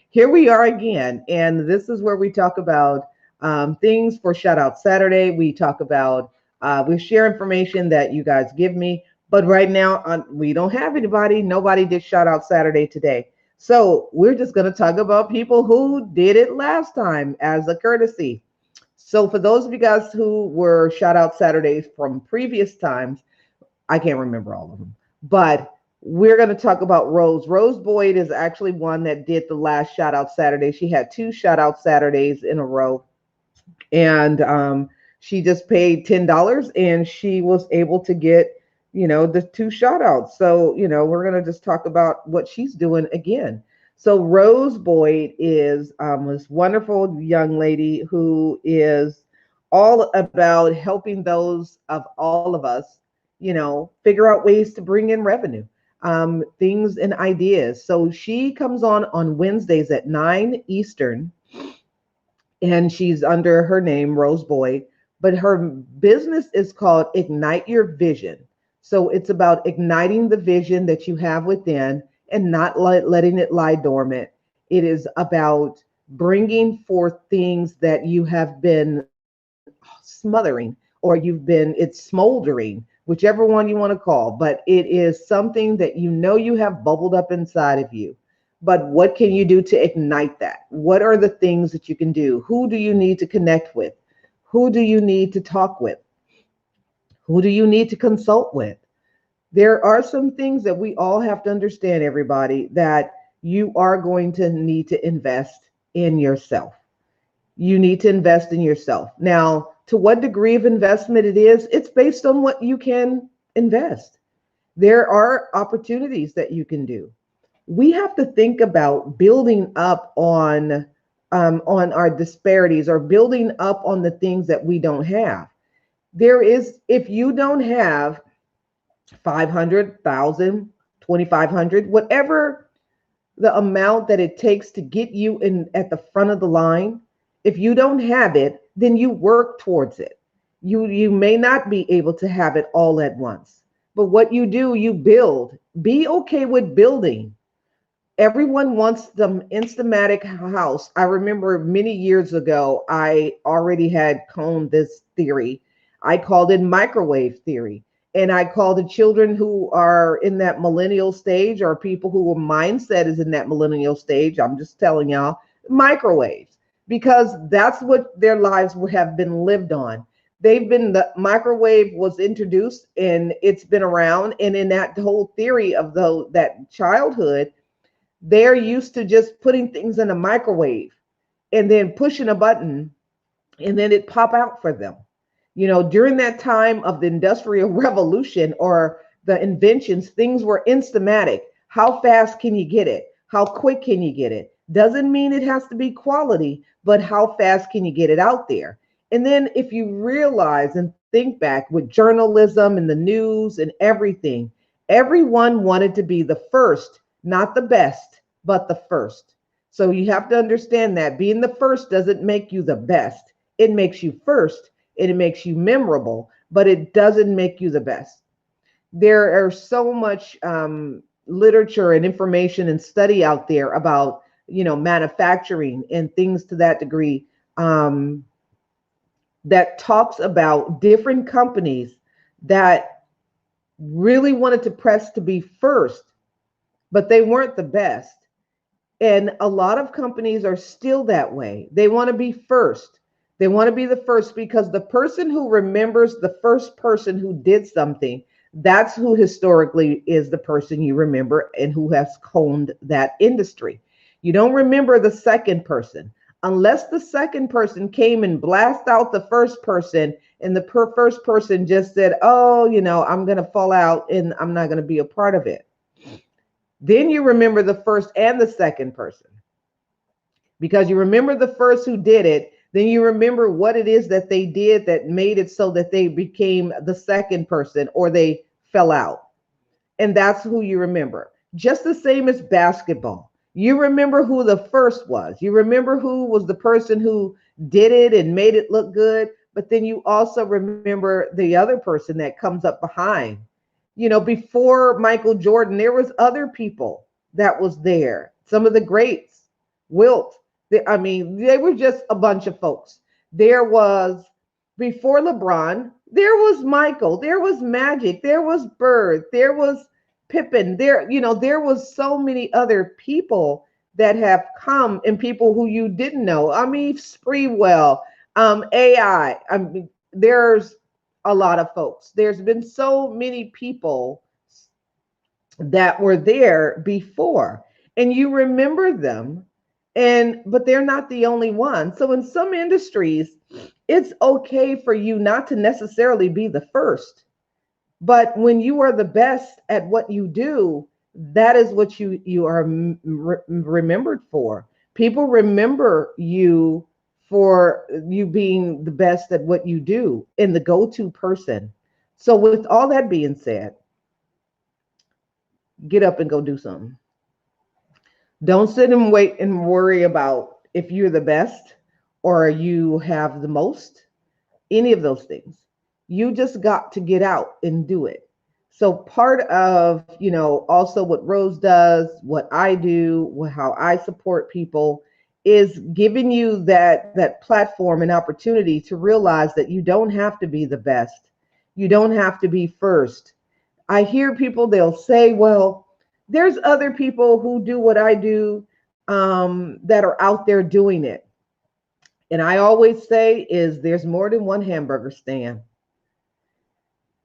here we are again. And this is where we talk about things for Shout Out Saturday. We talk about, we share information that you guys give me. But right now, we don't have anybody. Nobody did Shout Out Saturday today. So we're just going to talk about people who did it last time as a courtesy. So for those of you guys who were Shout Out Saturdays from previous times, I can't remember all of them, but we're going to talk about Rose. Rose Boyd is actually one that did the last Shout Out Saturday. She had two Shout Out Saturdays in a row, and she just paid $10, and she was able to get, the two shout outs. So, we're going to just talk about what she's doing again. So Rose Boyd is this wonderful young lady who is all about helping those of all of us, figure out ways to bring in revenue, things and ideas. So she comes on Wednesdays at 9 Eastern, and she's under her name, Rose Boyd, but her business is called Ignite Your Vision. So it's about igniting the vision that you have within and not letting it lie dormant. It is about bringing forth things that you have been smothering, or it's smoldering, whichever one you want to call, but it is something that you have bubbled up inside of you. But what can you do to ignite that? What are the things that you can do? Who do you need to connect with? Who do you need to talk with? Who do you need to consult with? There are some things that we all have to understand, everybody, that you are going to need to invest in yourself. You need to invest in yourself. Now, to what degree of investment it is, it's based on what you can invest. There are opportunities that you can do. We have to think about building up on our disparities, or building up on the things that we don't have. If you don't have 500,000, 2,500, whatever the amount that it takes to get you in at the front of the line, if you don't have it, then you work towards it. You may not be able to have it all at once, but what you do, you build. Be okay with building. Everyone wants the Instamatic house. I remember many years ago, I already had coined this theory. I called it microwave theory. And I call the children who are in that millennial stage, or people who mindset is in that millennial stage, I'm just telling y'all, microwaves, because that's what their lives have been lived on. The microwave was introduced and it's been around. And in that whole theory of that childhood, they're used to just putting things in a microwave and then pushing a button and then it pop out for them. During that time of the Industrial Revolution, or the inventions, things were instamatic. How fast can you get it? How quick can you get it? Doesn't mean it has to be quality, but how fast can you get it out there? And then if you realize and think back with journalism and the news and everything, everyone wanted to be the first, not the best, but the first. So you have to understand that being the first doesn't make you the best. It makes you first. It makes you memorable, but it doesn't make you the best. There are so much literature and information and study out there about, manufacturing and things to that degree, that talks about different companies that really wanted to press to be first, but they weren't the best. And a lot of companies are still that way. They want to be first. They want to be the first because the person who remembers the first person who did something, that's who historically is the person you remember and who has coined that industry. You don't remember the second person unless the second person came and blast out the first person, and the first person just said, oh, I'm going to fall out and I'm not going to be a part of it. Then you remember the first and the second person, because you remember the first who did it. Then you remember what it is that they did that made it so that they became the second person or they fell out. And that's who you remember. Just the same as basketball. You remember who the first was. You remember who was the person who did it and made it look good. But then you also remember the other person that comes up behind. Before Michael Jordan, there was other people that was there. Some of the greats. Wilt. I mean, they were just a bunch of folks. There was, before LeBron, there was Michael, there was Magic, there was Bird, there was Pippen, there, there was so many other people that have come, and people who you didn't know. I mean, Spreewell, AI. I mean, there's a lot of folks. There's been so many people that were there before, and you remember them, but they're not the only one. So in some industries, it's okay for you not to necessarily be the first, but when you are the best at what you do, that is what you are remembered for. People remember you for you being the best at what you do and the go-to person. So with all that being said, get up and go do something. Don't sit and wait and worry about if you're the best or you have the most, any of those things. You just got to get out and do it. So part of, also what Rose does, what I do, how I support people is giving you that platform and opportunity to realize that you don't have to be the best. You don't have to be first. I hear people, they'll say, well, there's other people who do what I do, that are out there doing it. And I always say is there's more than one hamburger stand.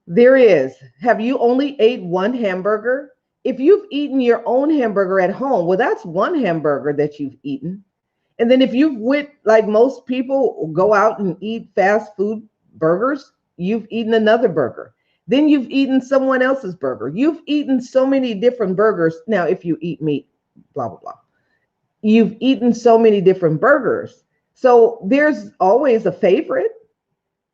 There is. Have you only ate one hamburger? If you've eaten your own hamburger at home, well, that's one hamburger that you've eaten. And then if you've went, like most people go out and eat fast food burgers, you've eaten another burger. Then you've eaten someone else's burger. You've eaten so many different burgers. Now, if you eat meat, blah, blah, blah. You've eaten so many different burgers. So there's always a favorite.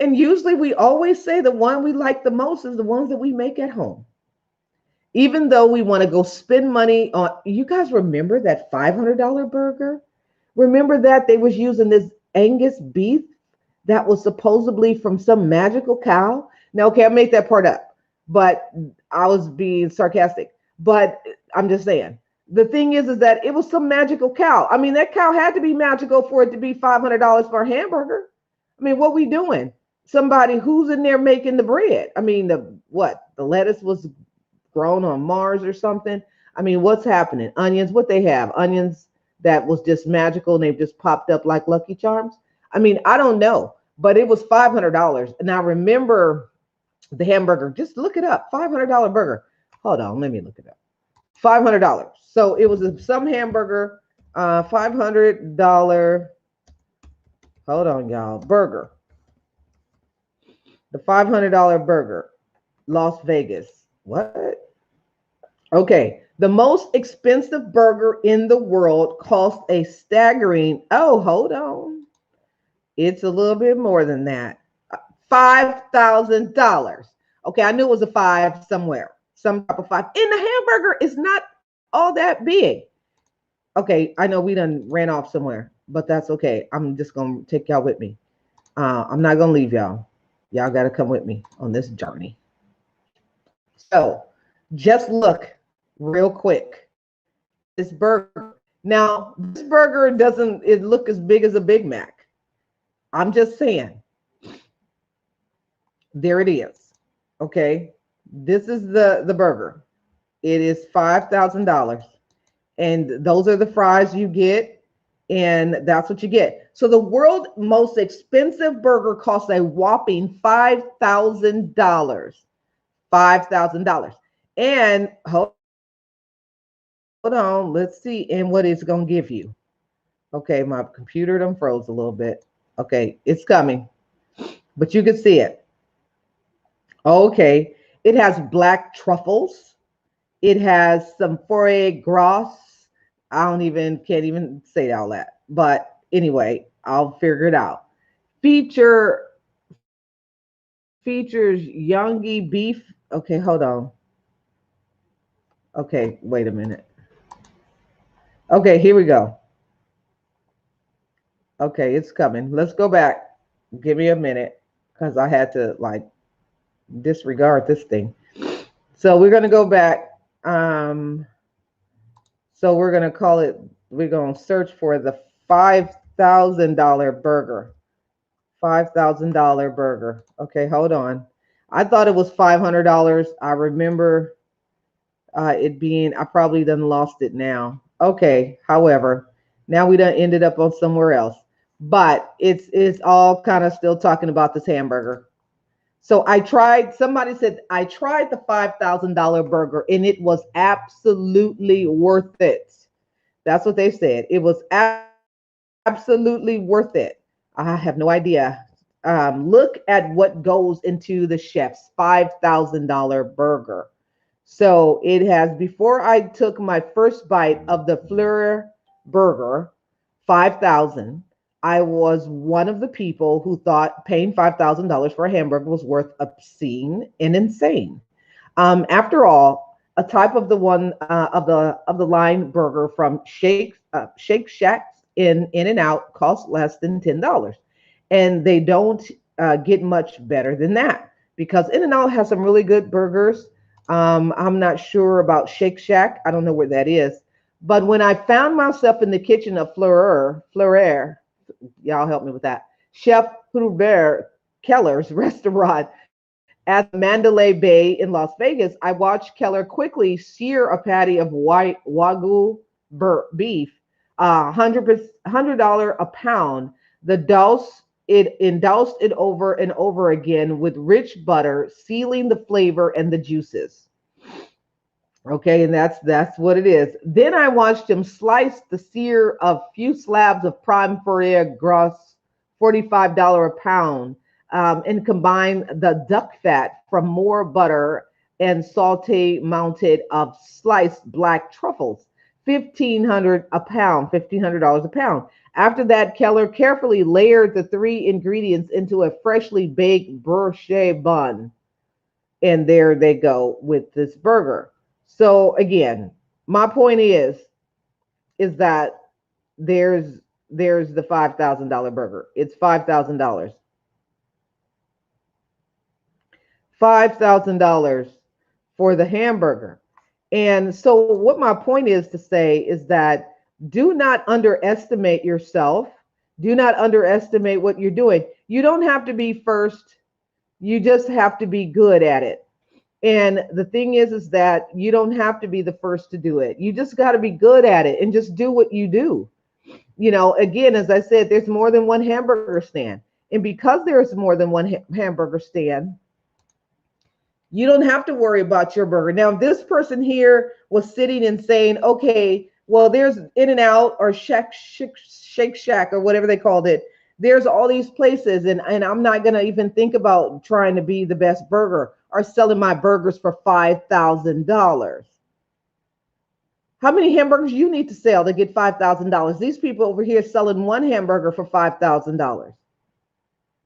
And usually we always say the one we like the most is the ones that we make at home. Even though we want to go spend money on, you guys remember that $500 burger? Remember that they was using this Angus beef that was supposedly from some magical cow? Now, okay, I made that part up, but I was being sarcastic. But I'm just saying, the thing is that it was some magical cow. I mean, that cow had to be magical for it to be $500 for a hamburger. I mean, what we doing? Somebody who's in there making the bread. I mean, the lettuce was grown on Mars or something. I mean, what's happening? Onions, what they have? Onions that was just magical and they just popped up like Lucky Charms. I mean, I don't know, but it was $500. And I remember the hamburger. Just look it up. $500 burger. Hold on, let me look it up. $500. So it was some hamburger, $500. Hold on, y'all. Burger. The $500 burger, Las Vegas. What? Okay. The most expensive burger in the world cost a staggering, oh, hold on. It's a little bit more than that. $5,000. Okay, I knew it was a five somewhere, some type of five. And the hamburger is not all that big. Okay, I know we done ran off somewhere, but that's okay. I'm just going to take y'all with me. I'm not going to leave y'all. Y'all got to come with me on this journey. So just look real quick. This burger. Now, this burger doesn't look as big as a Big Mac. I'm just saying. There it is. Okay. This is the burger. It is $5,000. And those are the fries you get. And that's what you get. So the world's most expensive burger costs a whopping $5,000. $5,000. And hold on, let's see. And what it's going to give you. Okay, my computer done froze a little bit. Okay, it's coming. But you can see it. Okay, it has black truffles. It has some foie gras. Can't even say all that. But anyway, I'll figure it out. Features Yonggi beef. Okay, hold on. Okay, wait a minute. Okay, here we go. Okay, it's coming. Let's go back. Give me a minute because I had to disregard this thing. So we're going to go back. So we're going to call it we're going to search for the $5,000 burger. $5,000 burger. Okay, hold on. I thought it was $500. I remember it being, I probably done lost it now. Okay, however, now we done ended up on somewhere else. But it's all kind of still talking about this hamburger. So I tried, somebody said, I tried the $5,000 burger and it was absolutely worth it. That's what they said. It was absolutely worth it. I have no idea. Look at what goes into the chef's $5,000 burger. So it has, before I took my first bite of the Fleur burger, 5,000, I was one of the people who thought paying $5,000 for a hamburger was worth obscene and insane. After all, a type of the one of the line burger from Shake Shack in and Out costs less than $10, and they don't get much better than that because In and Out has some really good burgers. I'm not sure about Shake Shack. I don't know where that is. But when I found myself in the kitchen of Fleur, y'all help me with that, Chef Hubert Keller's restaurant at the Mandalay Bay in Las Vegas, I watched Keller quickly sear a patty of white Wagyu beef, $100 a pound. The douse it doused it over and over again with rich butter, sealing the flavor and the juices. Okay, and that's what it is. Then I watched him slice the sear of few slabs of prime foie gras, $45 a pound, and combine the duck fat from more butter and saute mounted of sliced black truffles, 1,500 a pound, $1,500 a pound. After that, Keller carefully layered the three ingredients into a freshly baked brioche bun, and there they go with this burger. So again, my point is that there's the $5,000 burger. It's $5,000. $5,000 for the hamburger. And so what my point is to say is that do not underestimate yourself. Do not underestimate what you're doing. You don't have to be first. You just have to be good at it. And the thing is that you don't have to be the first to do it. You just got to be good at it and just do what you do. You know, again, as I said, there's more than one hamburger stand. And because there's more than one hamburger stand, you don't have to worry about your burger. Now, if this person here was sitting and saying, okay, well, there's In and Out or Shake Shack or whatever they called it. There's all these places, and I'm not going to even think about trying to be the best burger or selling my burgers for $5,000. How many hamburgers you need to sell to get $5,000? These people over here selling one hamburger for $5,000.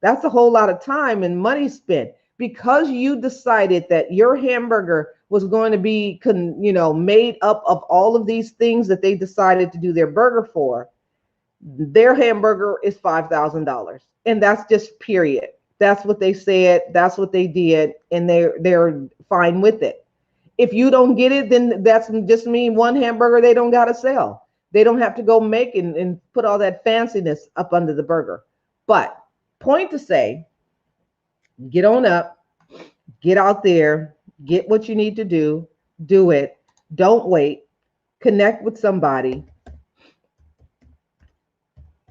That's a whole lot of time and money spent because you decided that your hamburger was going to be, made up of all of these things that they decided to do their burger for. Their hamburger is $5,000, and that's just period. That's what they said. That's what they did, and they're fine with it. If you don't get it, then that's just mean one hamburger they don't got to sell. They don't have to go make and put all that fanciness up under the burger. But point to say, get on up, get out there, get what you need to do it. Don't wait. Connect with somebody.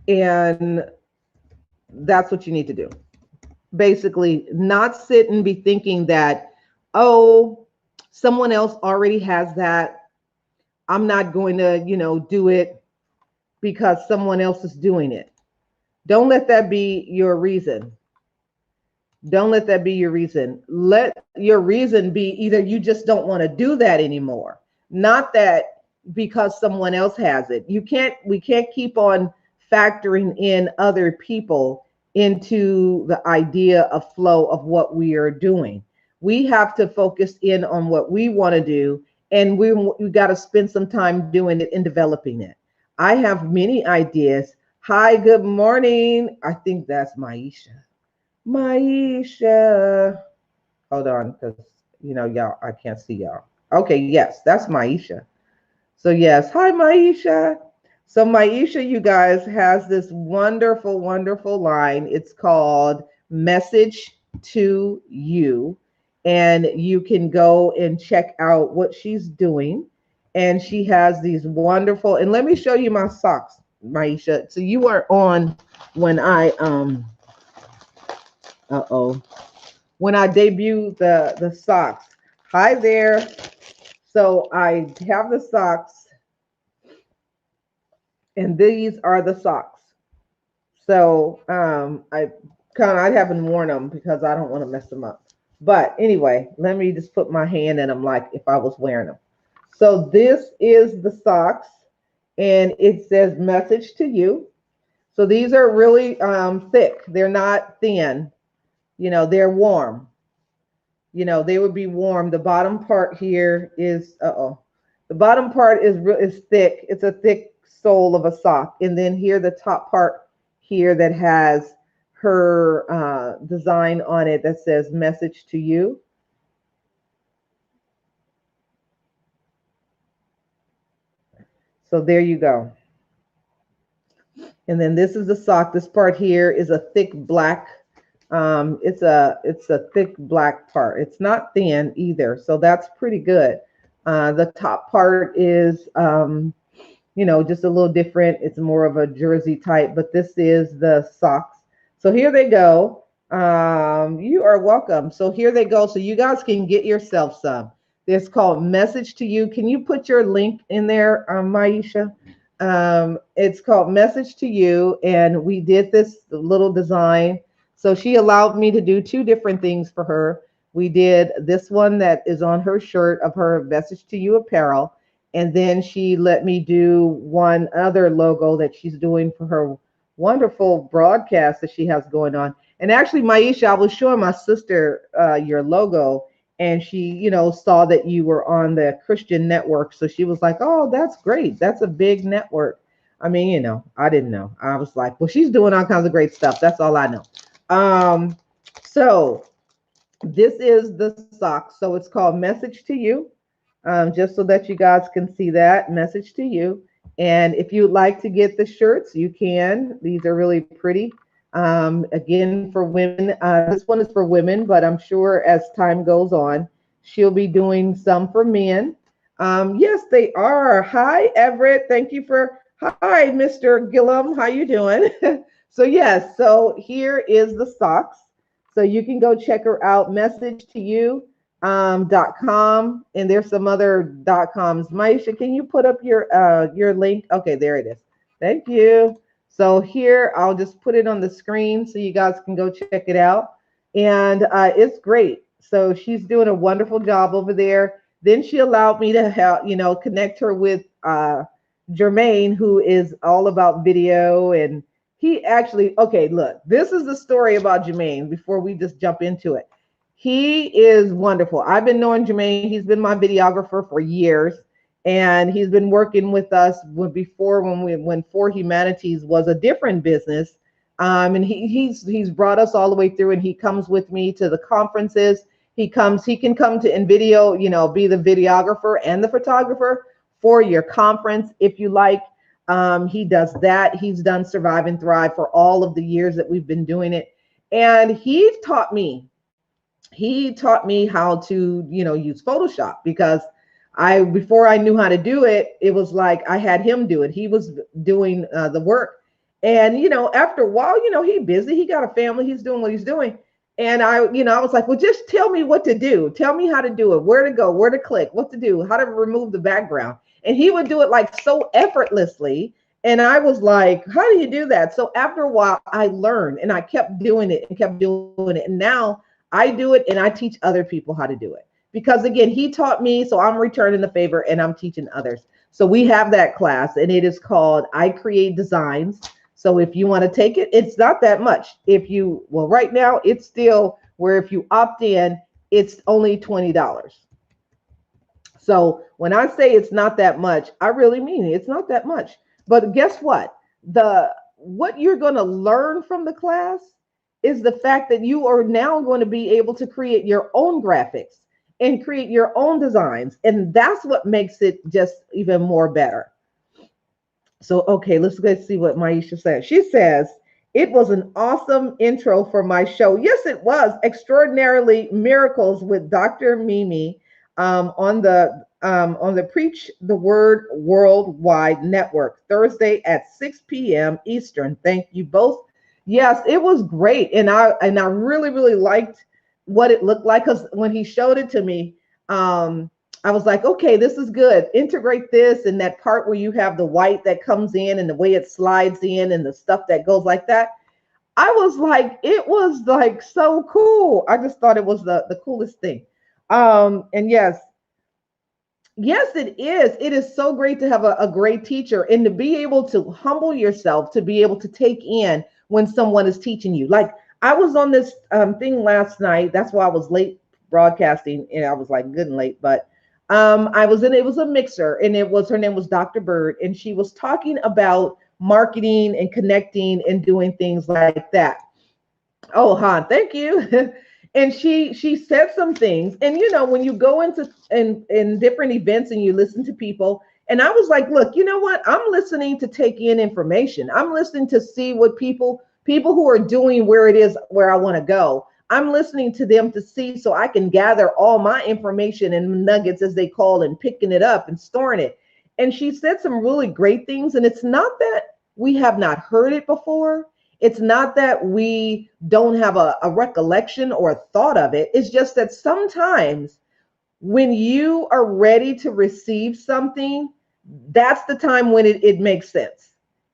And that's what you need to do. Basically, not sit and be thinking that, oh, someone else already has that. I'm not going to, do it because someone else is doing it. Don't let that be your reason. Don't let that be your reason. Let your reason be either you just don't want to do that anymore. Not that because someone else has it. We can't keep on factoring in other people into the idea of flow of what we are doing. We have to focus in on what we want to do, and we got to spend some time doing it and developing it. I have many ideas. Hi, good morning. I think that's Maisha. Maisha. Hold on, because y'all, I can't see y'all. Okay, yes, that's Maisha. So yes, hi Maisha. So Maisha, you guys, has this wonderful, wonderful line. It's called Message to You. And you can go and check out what she's doing. And she has these wonderful, and let me show you my socks, Maisha. So you were on when uh-oh, when I debuted the socks. Hi there. So I have the socks, and these are the socks. So I haven't worn them because I don't want to mess them up. But anyway, let me just put my hand in them like if I was wearing them. So this is the socks, and it says message to you. So these are really thick. They're not thin. They're warm. They would be warm. The bottom part here is the bottom part is thick. It's a thick sole of a sock, and then here the top part here that has her design on it that says message to you. So there you go. And then this is the sock. This part here is a thick black. It's a thick black part. It's not thin either, so that's pretty good. The top part is just a little different. It's more of a jersey type, but this is the socks. So here they go. You are welcome. So here they go. So you guys can get yourself some. It's called Message to You. Can you put your link in there, Maisha? It's called Message to You, and we did this little design. So she allowed me to do two different things for her. We did this one that is on her shirt of her Message to You apparel. And then she let me do one other logo that she's doing for her wonderful broadcast that she has going on. And actually, Maisha, I was showing my sister your logo, and she, saw that you were on the Christian network. So she was like, "Oh, that's great. That's a big network." I mean, I didn't know. I was like, "Well, she's doing all kinds of great stuff. That's all I know." So this is the sock. So it's called Message to You. Just so that you guys can see that message to you. And if you'd like to get the shirts, you can. These are really pretty. Again, for women, this one is for women, but I'm sure as time goes on, she'll be doing some for men. Yes, they are. Hi, Everett. Thank you for, hi, Mr. Gillum. How you doing? So yes, so here is the socks. So you can go check her out. Message to You. .com, and there's some other .coms. Maisha, can you put up your link? Okay, there it is. Thank you. So here, I'll just put it on the screen so you guys can go check it out. And it's great. So she's doing a wonderful job over there. Then she allowed me to help, connect her with Jermaine, who is all about video. And he actually, okay, look, this is the story about Jermaine before we just jump into it. He is wonderful. I've been knowing Jermaine. He's been my videographer for years, and he's been working with us when For Humanities was a different business. And he's brought us all the way through, and he comes with me to the conferences. He can come to InVideo, be the videographer and the photographer for your conference if you like. He does that. He's done Survive and Thrive for all of the years that we've been doing it, and he taught me how to use Photoshop, because before I knew how to do it, it was like I had him do it. He was doing the work, and after a while, he's busy, he got a family, he's doing what he's doing, and I was like, well, just tell me what to do, tell me how to do it, where to go, where to click, what to do, how to remove the background. And he would do it like so effortlessly, and I was like, how do you do that? So after a while, I learned, and I kept doing it, and now I do it, and I teach other people how to do it, because again, he taught me, so I'm returning the favor and I'm teaching others. So we have that class, and it is called I Create Designs. So if you want to take it, it's not that much. Right now it's still where if you opt in, it's only $20. So when I say it's not that much, I really mean it. It's not that much. But guess what? What you're going to learn from the class is the fact that you are now going to be able to create your own graphics and create your own designs. And that's what makes it just even more better. So, okay, let's see what Maisha says. She says, it was an awesome intro for my show. Yes, it was. Extraordinarily Miracles with Dr. Mimi on the Preach the Word Worldwide Network, Thursday at 6 p.m. Eastern. Thank you both. Yes, it was great. And I really, really liked what it looked like, because when he showed it to me, I was like, okay, this is good. Integrate this and that part where you have the white that comes in and the way it slides in and the stuff that goes like that. I was like, it was like so cool. I just thought it was the coolest thing. And yes, yes, it is. It is so great to have a great teacher and to be able to humble yourself, to be able to take in when someone is teaching you. Like I was on this thing last night. That's why I was late broadcasting, and I was like good and late, but I was in, it was a mixer, and her name was Dr. Bird, and she was talking about marketing and connecting and doing things like that. Oh, Han, thank you. And she said some things, and when you go into in different events and you listen to people, and I was like, look, you know what? I'm listening to take in information. I'm listening to see what people who are doing where it is where I want to go. I'm listening to them to see so I can gather all my information and nuggets, as they call, and picking it up and storing it. And she said some really great things, and it's not that we have not heard it before. It's not that we don't have a recollection or a thought of it. It's just that sometimes when you are ready to receive something, that's the time when it makes sense.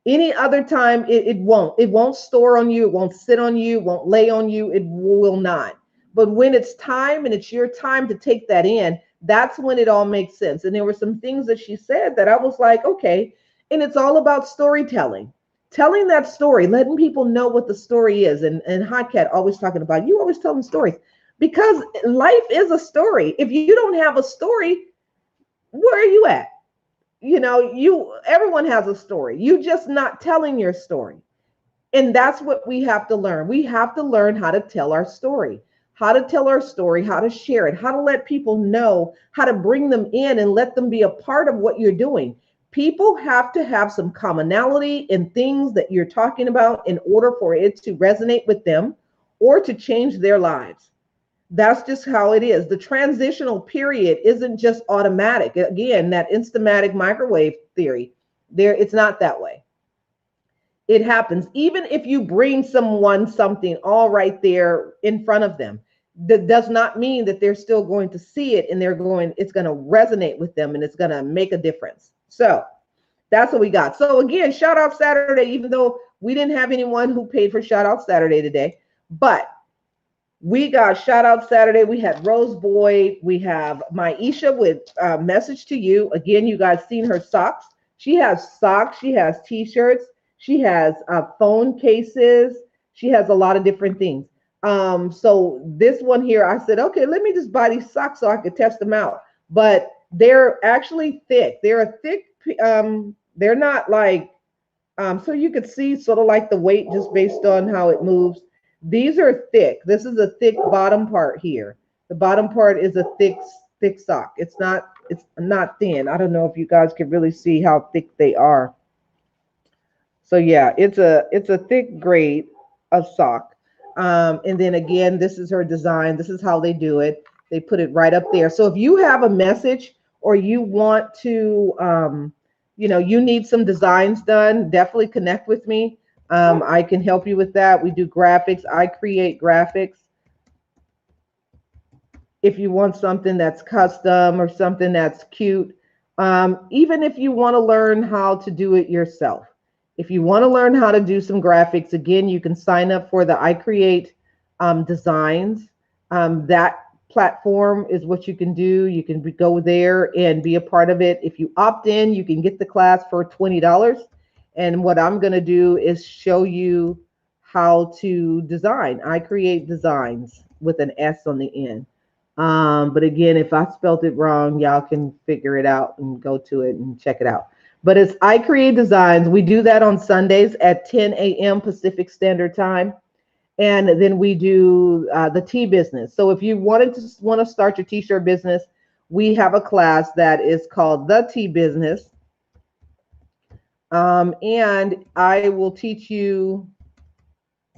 Any other time, it won't. It won't store on you. It won't sit on you. It won't lay on you. It will not. But when it's time and it's your time to take that in, that's when it all makes sense. And there were some things that she said that I was like, okay. And it's all about storytelling, telling that story, letting people know what the story is. And Hot Cat always talking about, you always telling stories, because life is a story. If you don't have a story, where are you at? Everyone has a story. You just not telling your story. And that's what we have to learn. We have to learn how to tell our story, how to tell our story, how to share it, how to let people know, how to bring them in and let them be a part of what you're doing. People have to have some commonality in things that you're talking about in order for it to resonate with them or to change their lives. That's just how it is. The transitional period isn't just automatic. Again, that instamatic microwave theory, it's not that way. It happens even if you bring someone something all right there in front of them. That does not mean that they're still going to see it and it's going to resonate with them and it's going to make a difference. So that's what we got. So again, shout out Saturday, even though we didn't have anyone who paid for shout out Saturday today, but we got shout out Saturday. We had Rose Boyd. We have Maisha with message to you. Again, you guys seen her socks. She has socks. She has t-shirts. She has phone cases. She has a lot of different things. So this one here, I said, okay, let me just buy these socks so I could test them out. But they're actually thick. They're a thick, they're not like, so you could see sort of like the weight just based on how it moves. These are thick. This is a thick bottom part here. The bottom part is a thick sock. It's not thin. I don't know if you guys can really see how thick they are. So yeah, it's a thick grade of sock. And then again, this is her design. This is how they do it. They put it right up there. So if you have a message or you want to, you need some designs done, definitely connect with me. I can help you with that. We do graphics. I create graphics. If you want something that's custom or something that's cute, even if you want to learn how to do it yourself. If you want to learn how to do some graphics, again, you can sign up for the I Create Designs. That platform is what you can do. You can go there and be a part of it. If you opt in, you can get the class for $20. And what I'm going to do is show you how to design. I Create Designs with an S on the end. But again, if I spelled it wrong, y'all can figure it out and go to it and check it out. But it's I Create Designs. We do that on Sundays at 10 a.m. Pacific Standard Time. And then we do the tea business. So if you want to start your t-shirt business, we have a class that is called the tea business. And I will teach you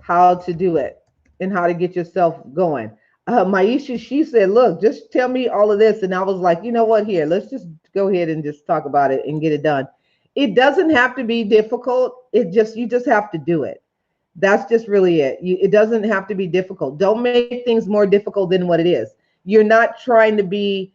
how to do it and how to get yourself going. Maisha, she said, look, just tell me all of this. And I was like, you know what, here, let's just go ahead and just talk about it and get it done. It doesn't have to be difficult. You just have to do it. That's just really it. It doesn't have to be difficult. Don't make things more difficult than what it is. You're not trying to be,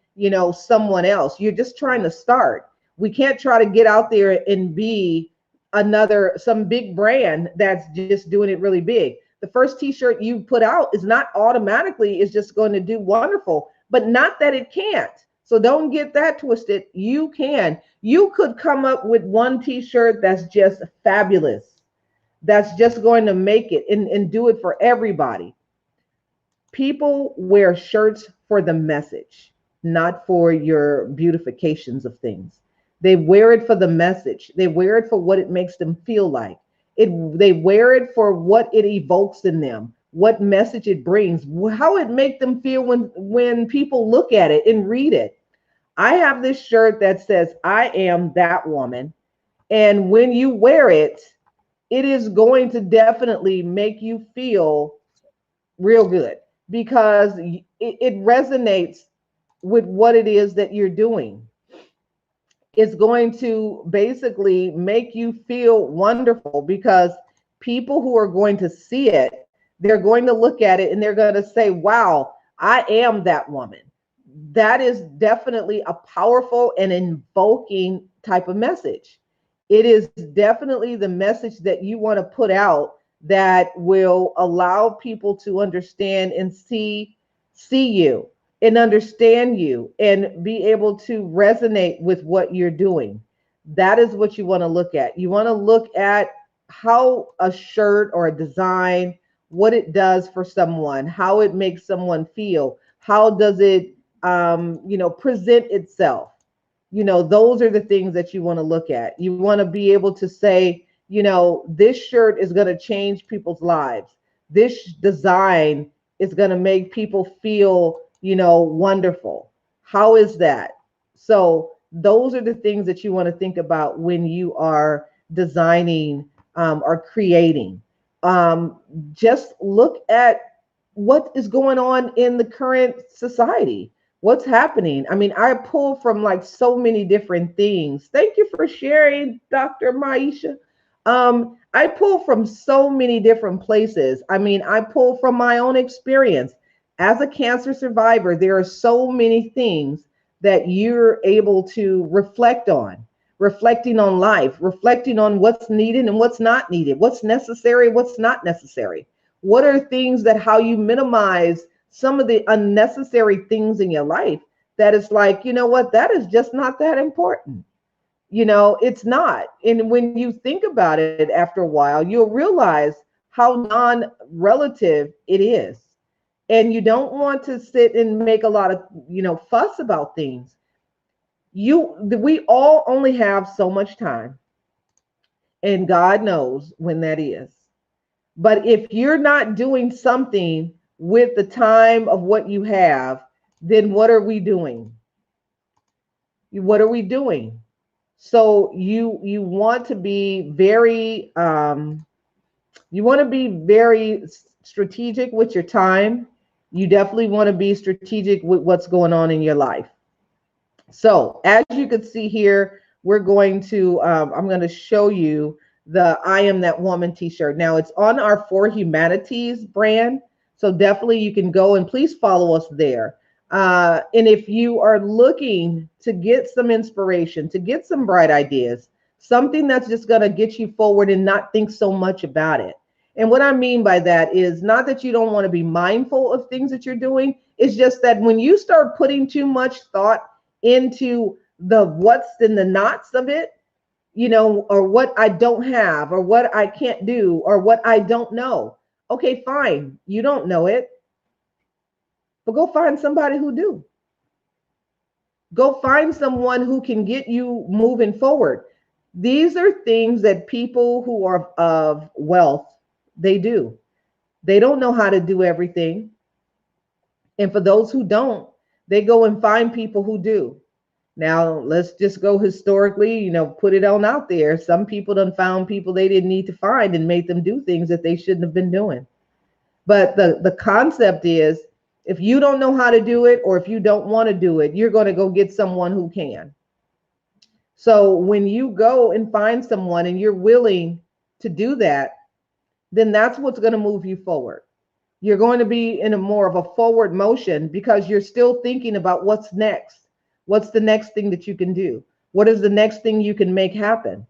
someone else. You're just trying to start. We can't try to get out there and be some big brand that's just doing it really big. The first t-shirt you put out is not automatically is just going to do wonderful, but not that it can't. So don't get that twisted. You can. You could come up with one t-shirt that's just fabulous, that's just going to make it and do it for everybody. People wear shirts for the message, not for your beautifications of things. They wear it for the message. They wear it for what it makes them feel like. They wear it for what it evokes in them, what message it brings, how it makes them feel when people look at it and read it. I have this shirt that says, I am that woman. And when you wear it, it is going to definitely make you feel real good because it resonates with what it is that you're doing. It's going to basically make you feel wonderful because people who are going to see it, they're going to look at it and they're going to say, wow, I am that woman. That is definitely a powerful and invoking type of message. It is definitely the message that you want to put out that will allow people to understand and see you and understand you and be able to resonate with what you're doing. That is what you want to look at. You want to look at how a shirt or a design, what it does for someone, how it makes someone feel, how does it present itself. Those are the things that you want to look at. You want to be able to say, this shirt is going to change people's lives. This design is going to make people feel, wonderful. How is that? So those are the things that you want to think about when you are designing or creating. Just look at what is going on in the current society. What's happening? I mean, I pull from like so many different things. Thank you for sharing, Dr. Maisha. I pull from so many different places. I mean, I pull from my own experience. As a cancer survivor, there are so many things that you're able to reflect on, reflecting on life, reflecting on what's needed and what's not needed, what's necessary, what's not necessary. What are things that how you minimize some of the unnecessary things in your life that is like, you know what, that is just not that important. It's not. And when you think about it after a while, you'll realize how non-relative it is. And you don't want to sit and make a lot of, fuss about things. We all only have so much time, and God knows when that is. But if you're not doing something with the time of what you have, then what are we doing? What are we doing? So you want to be very strategic with your time. You definitely want to be strategic with what's going on in your life. So as you can see here, we're going to I'm going to show you the I Am That Woman t-shirt. Now it's on our For Humanities brand. So definitely you can go and please follow us there. And if you are looking to get some inspiration, to get some bright ideas, something that's just going to get you forward and not think so much about it. And what I mean by that is not that you don't want to be mindful of things that you're doing. It's just that when you start putting too much thought into the what's and the nots of it, or what I don't have, or what I can't do, or what I don't know. Okay, fine. You don't know it, but go find somebody who do. Go find someone who can get you moving forward. These are things that people who are of wealth, they do. They don't know how to do everything. And for those who don't, they go and find people who do. Now, let's just go historically, put it on out there. Some people done found people they didn't need to find and made them do things that they shouldn't have been doing. But the concept is, if you don't know how to do it, or if you don't want to do it, you're going to go get someone who can. So when you go and find someone and you're willing to do that, then that's what's going to move you forward. You're going to be in a more of a forward motion because you're still thinking about what's next. What's the next thing that you can do? What is the next thing you can make happen?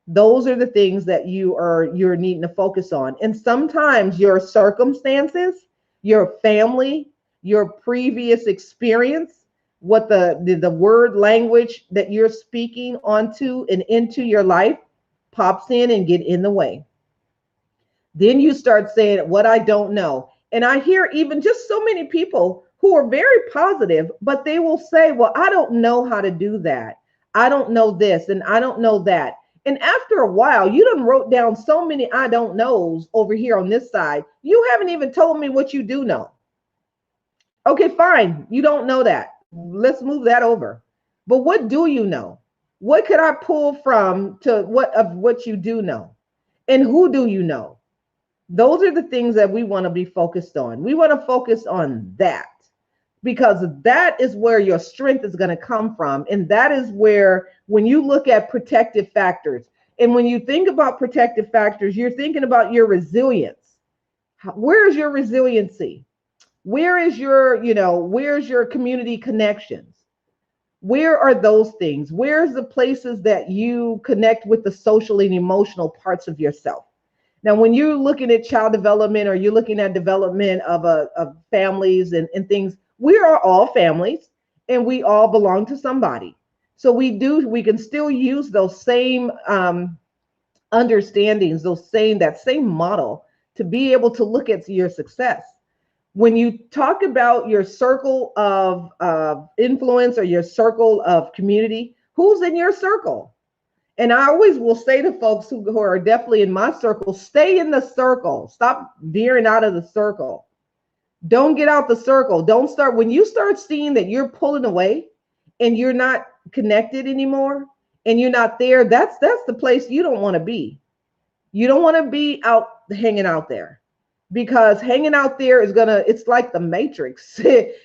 Those are the things that you're needing to focus on. And sometimes your circumstances, your family, your previous experience, what the word language that you're speaking onto and into your life pops in and get in the way. Then you start saying what I don't know. And I hear even just so many people who are very positive, but they will say, well, I don't know how to do that. I don't know this and I don't know that. And after a while, you done wrote down so many I don't knows over here on this side. You haven't even told me what you do know. Okay, fine. You don't know that. Let's move that over. But what do you know? What could I pull from to what you do know? And who do you know? Those are the things that we want to be focused on. We want to focus on that, because that is where your strength is going to come from. And that is where, when you look at protective factors, and when you think about protective factors, you're thinking about your resilience. Where is your resiliency? Where is where's your community connections? Where are those things? Where's the places that you connect with the social and emotional parts of yourself? Now, when you're looking at child development, or you're looking at development of families and things, we are all families and we all belong to somebody. So we can still use those same understandings, that same model to be able to look at your success. When you talk about your circle of influence or your circle of community, who's in your circle? And I always will say to folks who are definitely in my circle, stay in the circle. Stop veering out of the circle. Don't get out the circle. When you start seeing that you're pulling away and you're not connected anymore and you're not there, that's the place you don't want to be. You don't want to be out hanging out there, because hanging out there it's like the Matrix.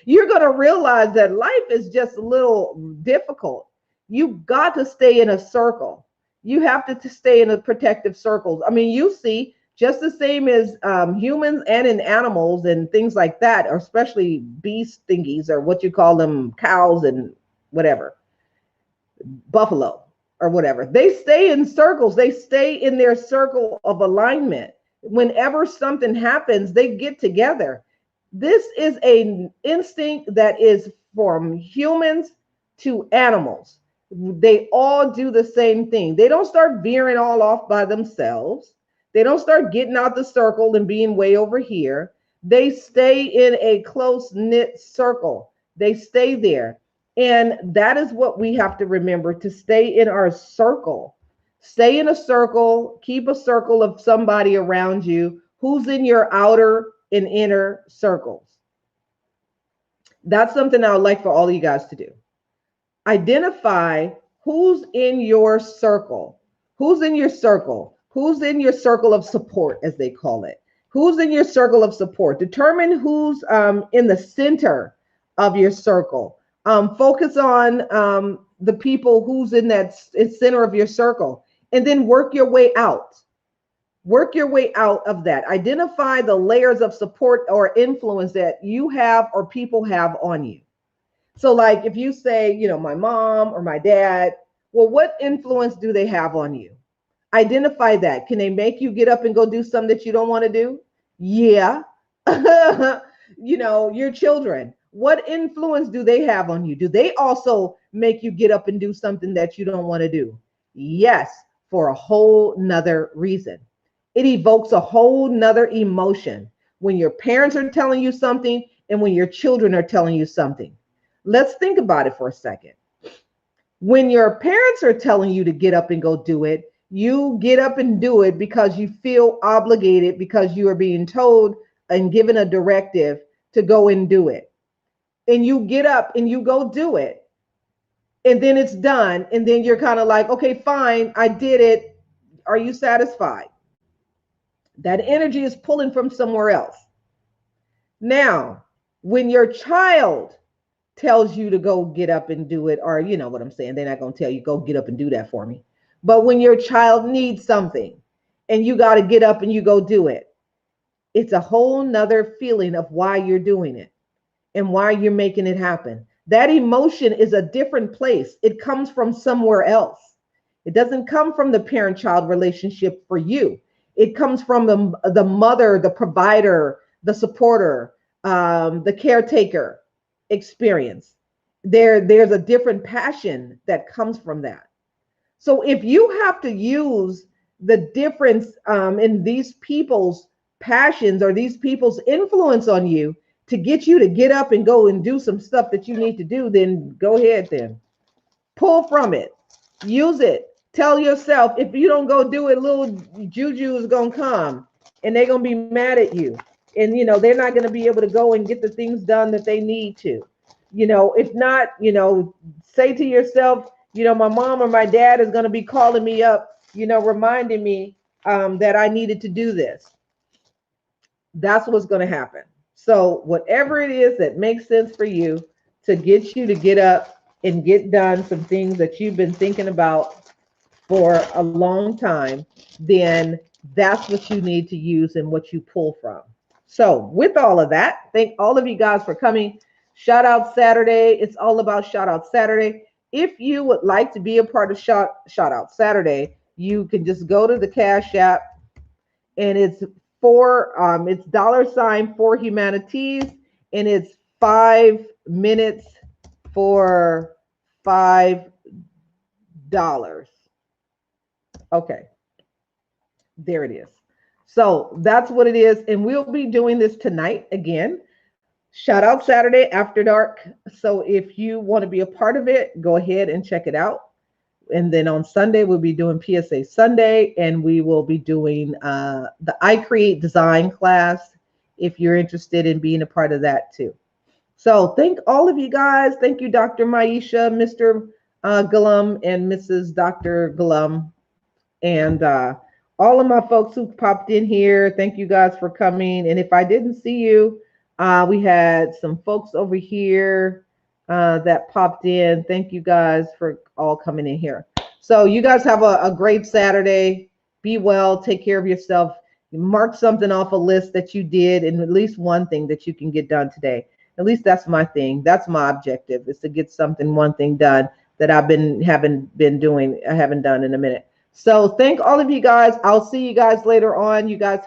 You're going to realize that life is just a little difficult. You've got to stay in a circle. You have to stay in a protective circles. I mean, you see, just the same as humans and in animals and things like that, or especially beast thingies, or what you call them, cows and whatever, buffalo or whatever. They stay in circles. They stay in their circle of alignment. Whenever something happens, they get together. This is an instinct that is from humans to animals. They all do the same thing. They don't start veering all off by themselves. They don't start getting out the circle and being way over here. They stay in a close-knit circle. They stay there. And that is what we have to remember, to stay in our circle. Stay in a circle. Keep a circle of somebody around you who's in your outer and inner circles. That's something I would like for all of you guys to do. Identify who's in your circle. Who's in your circle? Who's in your circle of support, as they call it? Who's in your circle of support? Determine who's in the center of your circle. Focus on the people who's in that center of your circle, and then work your way out. Work your way out of that. Identify the layers of support or influence that you have or people have on you. So like if you say, my mom or my dad, well, what influence do they have on you? Identify that. Can they make you get up and go do something that you don't want to do? Yeah. Your children, what influence do they have on you? Do they also make you get up and do something that you don't want to do? Yes, for a whole nother reason. It evokes a whole nother emotion when your parents are telling you something and when your children are telling you something. Let's think about it for a second. When your parents are telling you to get up and go do it, you get up and do it because you feel obligated, because you are being told and given a directive to go and do it. And you get up and you go do it. and then it's done. And then you're kind of like, okay, fine, I did it. Are you satisfied? That energy is pulling from somewhere else. Now, when your child tells you to go get up and do it, or you know what I'm saying, they're not going to tell you, go get up and do that for me. But when your child needs something and you got to get up and you go do it, it's a whole nother feeling of why you're doing it and why you're making it happen. That emotion is a different place. It comes from somewhere else. It doesn't come from the parent-child relationship for you. It comes from the mother, the provider, the supporter, the caretaker experience. There's a different passion that comes from that. So if you have to use the difference in these people's passions or these people's influence on you to get you to get up and go and do some stuff that you need to do, then go ahead, then pull from it, use it. Tell yourself, if you don't go do it, little juju is gonna come and they're gonna be mad at you, and you know they're not gonna be able to go and get the things done that they need to. You know, if not, you know, say to yourself, you know, my mom or my dad is gonna be calling me up, you know, reminding me that I needed to do this. That's what's gonna happen. So whatever it is that makes sense for you to get you to get up and get done some things that you've been thinking about for a long time, then that's what you need to use and what you pull from. So with all of that, thank all of you guys for coming. Shout out Saturday. It's all about Shout Out Saturday. If you would like to be a part of Shout Out Saturday, you can just go to the Cash App, and it's $for humanities, and it's 5 minutes for $5. Okay, there it is. So that's what it is. And we'll be doing this tonight again. Shout Out Saturday after dark. So if you want to be a part of it, go ahead and check it out. And then on Sunday, we'll be doing PSA Sunday, and we will be doing the I Create Design class if you're interested in being a part of that too. So thank all of you guys. Thank you, Dr. Maisha, Mr. Ghulam, and Mrs. Dr. Ghulam. And all of my folks who popped in here, thank you guys for coming. And if I didn't see you, we had some folks over here that popped in. Thank you guys for all coming in here. So you guys have a great Saturday. Be well. Take care of yourself. Mark something off a list that you did, and at least one thing that you can get done today. At least that's my thing. That's my objective, is to get one thing done that I haven't done in a minute. So thank all of you guys. I'll see you guys later on. You guys have